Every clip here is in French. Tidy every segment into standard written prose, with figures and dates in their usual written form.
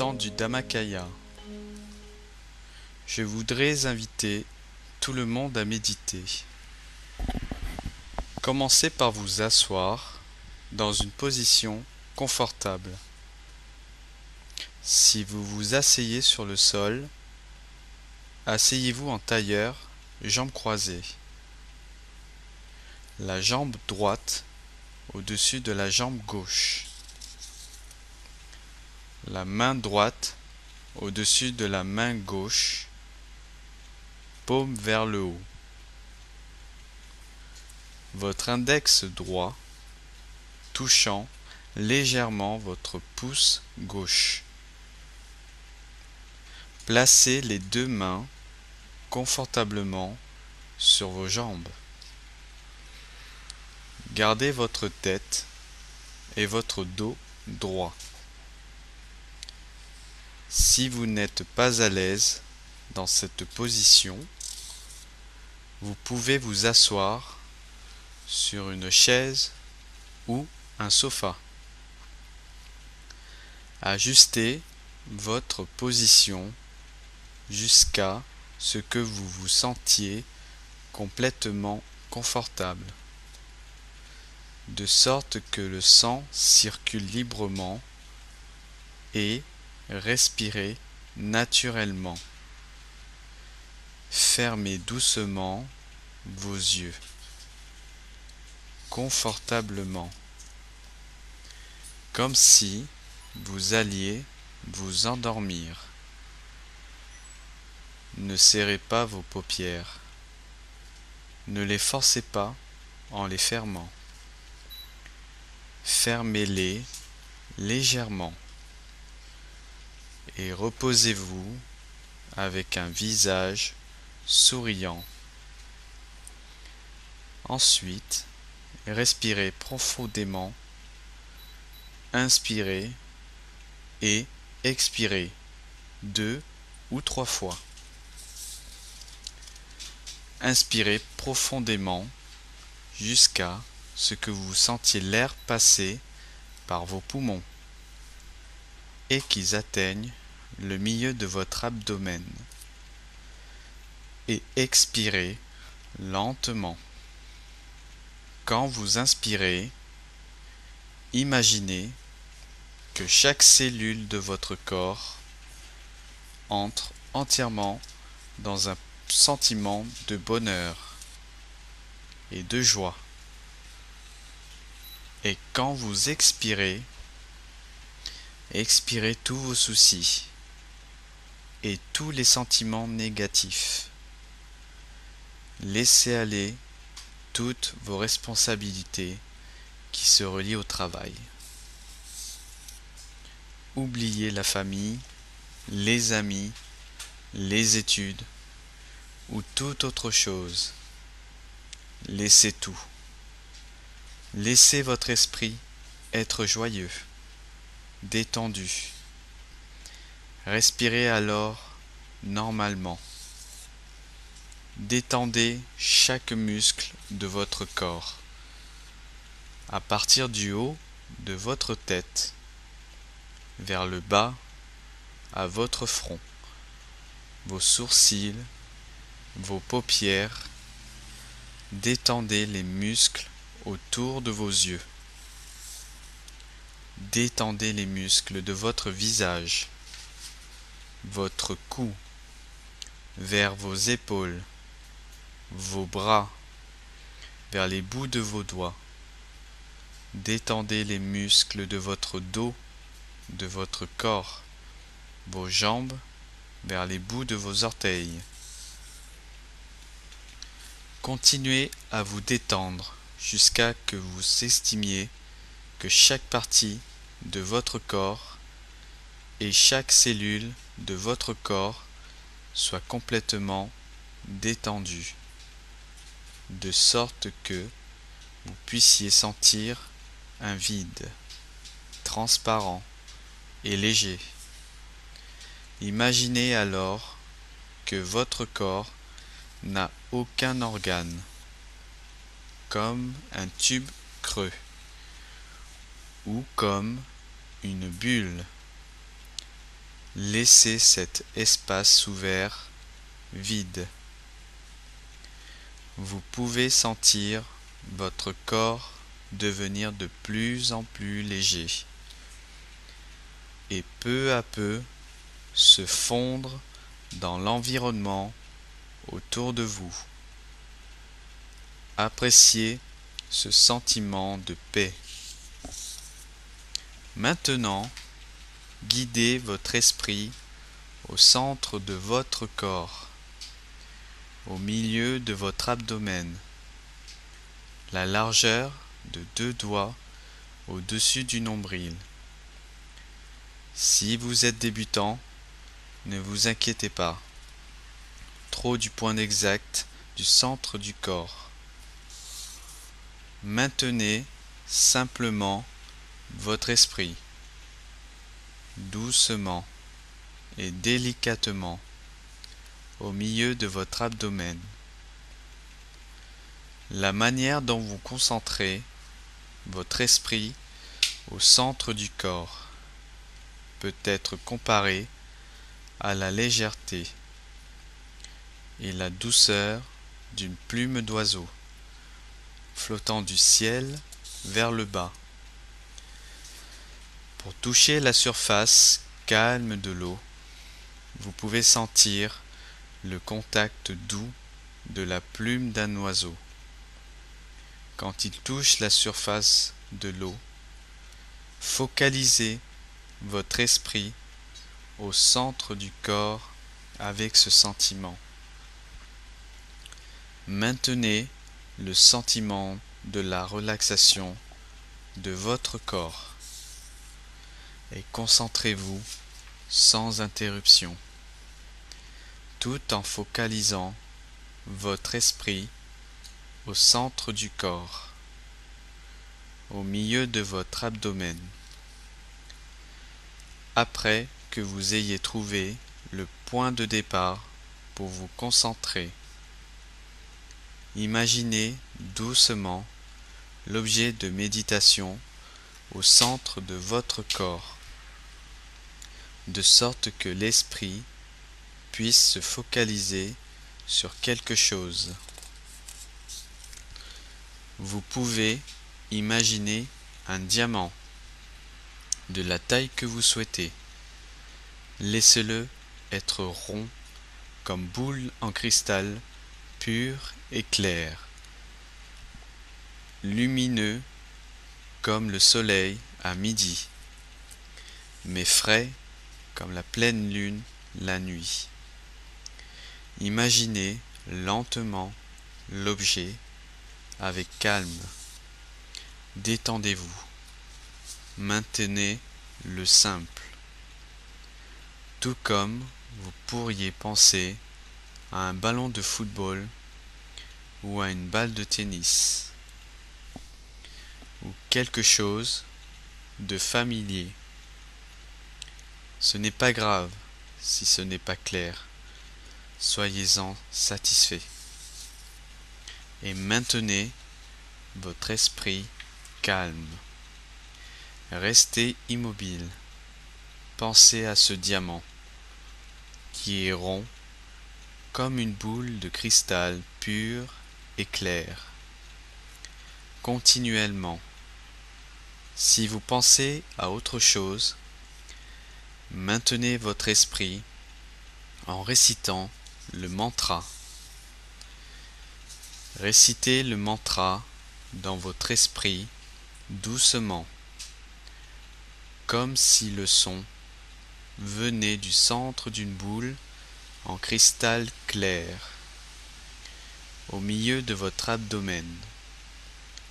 temps du Dhammakaya. Je voudrais inviter tout le monde à méditer. Commencez par vous asseoir dans une position confortable. Si vous vous asseyez sur le sol, asseyez-vous en tailleur, jambes croisées. La jambe droite au-dessus de la jambe gauche. La main droite au-dessus de la main gauche, paume vers le haut. Votre index droit touchant légèrement votre pouce gauche. Placez les deux mains confortablement sur vos jambes. Gardez votre tête et votre dos droit. Si vous n'êtes pas à l'aise dans cette position, vous pouvez vous asseoir sur une chaise ou un sofa. Ajustez votre position jusqu'à ce que vous vous sentiez complètement confortable, de sorte que le sang circule librement et respirez naturellement. Fermez doucement vos yeux, confortablement, comme si vous alliez vous endormir. Ne serrez pas vos paupières. Ne les forcez pas en les fermant. Fermez-les légèrement et reposez-vous avec un visage souriant. Ensuite, respirez profondément, inspirez et expirez 2 ou 3 fois. Inspirez profondément jusqu'à ce que vous sentiez l'air passer par vos poumons et qu'ils atteignent le milieu de votre abdomen. Et expirez lentement. Quand vous inspirez, imaginez que chaque cellule de votre corps entre entièrement dans un sentiment de bonheur et de joie. Et quand vous expirez, expirez tous vos soucis et tous les sentiments négatifs. Laissez aller toutes vos responsabilités qui se relient au travail. Oubliez la famille, les amis, les études ou toute autre chose. Laissez tout. Laissez votre esprit être joyeux, détendu. Respirez alors normalement. Détendez chaque muscle de votre corps, à partir du haut de votre tête, vers le bas, à votre front, vos sourcils, vos paupières. Détendez les muscles autour de vos yeux. Détendez les muscles de votre visage, votre cou, vers vos épaules, vos bras, vers les bouts de vos doigts. Détendez les muscles de votre dos, de votre corps, vos jambes, vers les bouts de vos orteils. Continuez à vous détendre jusqu'à que vous estimiez que chaque partie de votre corps et chaque cellule de votre corps soit complètement détendue, de sorte que vous puissiez sentir un vide, transparent et léger. Imaginez alors que votre corps n'a aucun organe, comme un tube creux ou comme une bulle. Laissez cet espace ouvert, vide. Vous pouvez sentir votre corps devenir de plus en plus léger et peu à peu se fondre dans l'environnement autour de vous. Appréciez ce sentiment de paix. Maintenant, guidez votre esprit au centre de votre corps, au milieu de votre abdomen, la largeur de 2 doigts au-dessus du nombril. Si vous êtes débutant, ne vous inquiétez pas trop du point exact du centre du corps. Maintenez simplement votre esprit, doucement et délicatement, au milieu de votre abdomen. La manière dont vous concentrez votre esprit au centre du corps peut être comparée à la légèreté et la douceur d'une plume d'oiseau flottant du ciel vers le bas. Pour toucher la surface calme de l'eau, vous pouvez sentir le contact doux de la plume d'un oiseau. Quand il touche la surface de l'eau, focalisez votre esprit au centre du corps avec ce sentiment. Maintenez le sentiment de la relaxation de votre corps et concentrez-vous sans interruption, tout en focalisant votre esprit au centre du corps, au milieu de votre abdomen. Après que vous ayez trouvé le point de départ pour vous concentrer, imaginez doucement l'objet de méditation au centre de votre corps, de sorte que l'esprit puisse se focaliser sur quelque chose. Vous pouvez imaginer un diamant de la taille que vous souhaitez. Laissez-le être rond comme boule en cristal pur et clair, lumineux comme le soleil à midi, mais frais comme la pleine lune la nuit. Imaginez lentement l'objet avec calme. Détendez-vous. Maintenez le simple. Tout comme vous pourriez penser à un ballon de football ou à une balle de tennis ou quelque chose de familier. Ce n'est pas grave si ce n'est pas clair. Soyez-en satisfait. Et maintenez votre esprit calme. Restez immobile. Pensez à ce diamant qui est rond comme une boule de cristal pur et clair. Continuellement. Si vous pensez à autre chose, maintenez votre esprit en récitant le mantra. Récitez le mantra dans votre esprit doucement, comme si le son venait du centre d'une boule en cristal clair, au milieu de votre abdomen.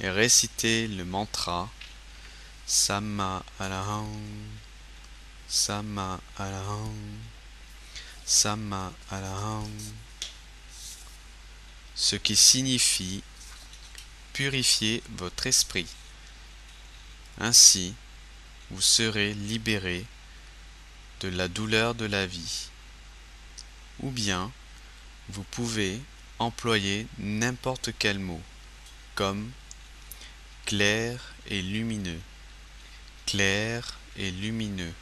Et récitez le mantra Samma Araham, Samma Araham, Samma Araham, ce qui signifie purifier votre esprit. Ainsi, vous serez libéré de la douleur de la vie. Ou bien, vous pouvez employer n'importe quel mot, comme clair et lumineux, clair et lumineux,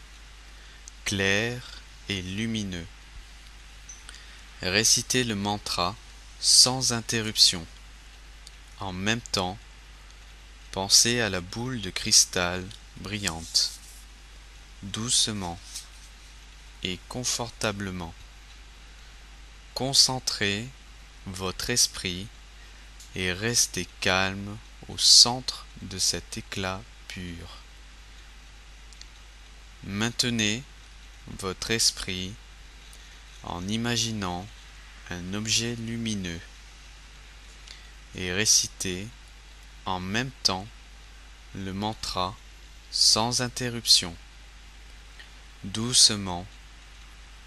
clair et lumineux. Récitez le mantra sans interruption. En même temps, pensez à la boule de cristal brillante, doucement et confortablement. Concentrez votre esprit et restez calme au centre de cet éclat pur. Maintenez votre esprit en imaginant un objet lumineux et récitez en même temps le mantra sans interruption, doucement,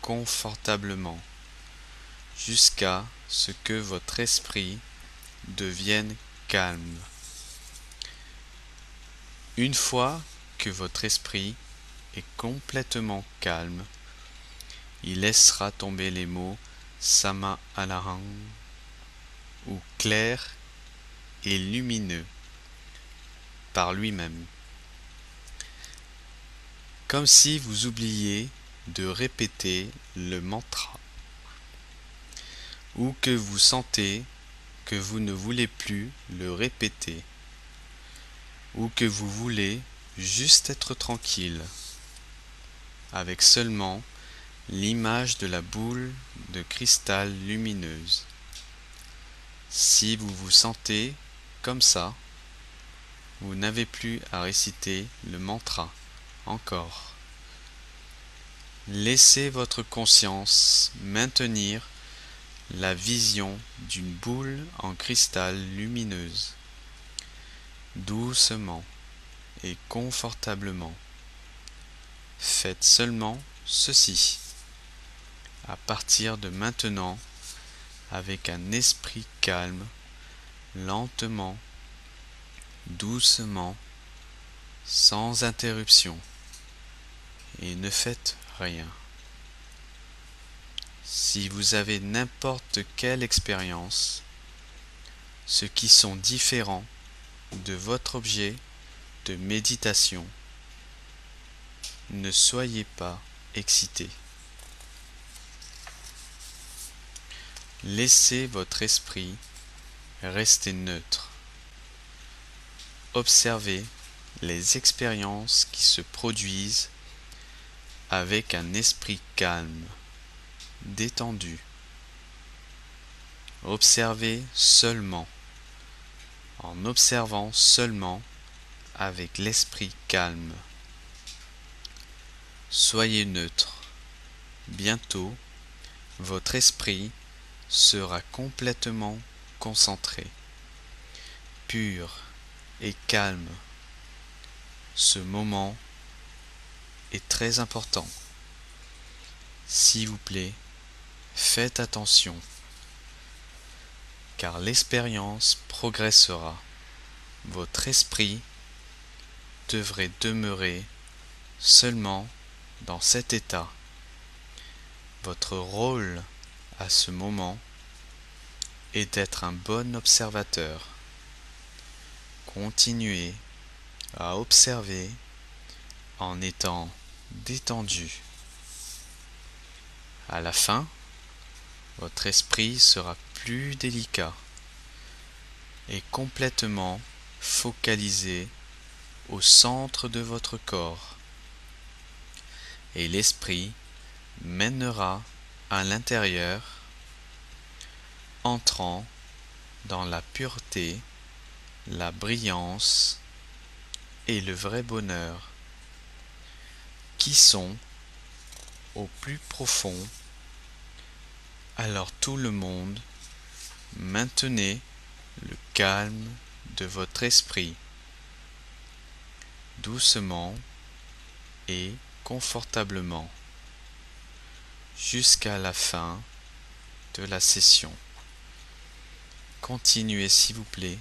confortablement, jusqu'à ce que votre esprit devienne calme. Une fois que votre esprit est complètement calme, il laissera tomber les mots Sama Alahang ou clair et lumineux par lui-même. Comme si vous oubliez de répéter le mantra ou que vous sentez que vous ne voulez plus le répéter ou que vous voulez juste être tranquille avec seulement l'image de la boule de cristal lumineuse. Si vous vous sentez comme ça, vous n'avez plus à réciter le mantra encore. Laissez votre conscience maintenir la vision d'une boule en cristal lumineuse, doucement et confortablement. Faites seulement ceci à partir de maintenant avec un esprit calme, lentement, doucement, sans interruption, et ne faites rien. Si vous avez n'importe quelle expérience, ceux qui sont différents de votre objet de méditation, ne soyez pas excités. Laissez votre esprit rester neutre. Observez les expériences qui se produisent avec un esprit calme, détendu. Observez seulement, en observant seulement avec l'esprit calme. Soyez neutre. Bientôt, votre esprit sera complètement concentré, pur et calme. Ce moment est très important. S'il vous plaît, faites attention, car l'expérience progressera. Votre esprit devrait demeurer seulement dans cet état. Votre rôle à ce moment est d'être un bon observateur. Continuez à observer en étant détendu. À la fin, votre esprit sera plus délicat et complètement focalisé au centre de votre corps. Et l'esprit mènera à l'intérieur, entrant dans la pureté, la brillance et le vrai bonheur, qui sont au plus profond. Alors tout le monde, maintenez le calme de votre esprit, doucement et confortablement, jusqu'à la fin de la session. Continuez s'il vous plaît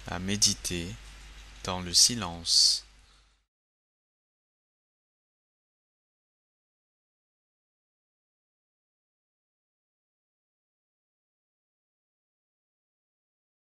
à méditer dans le silence.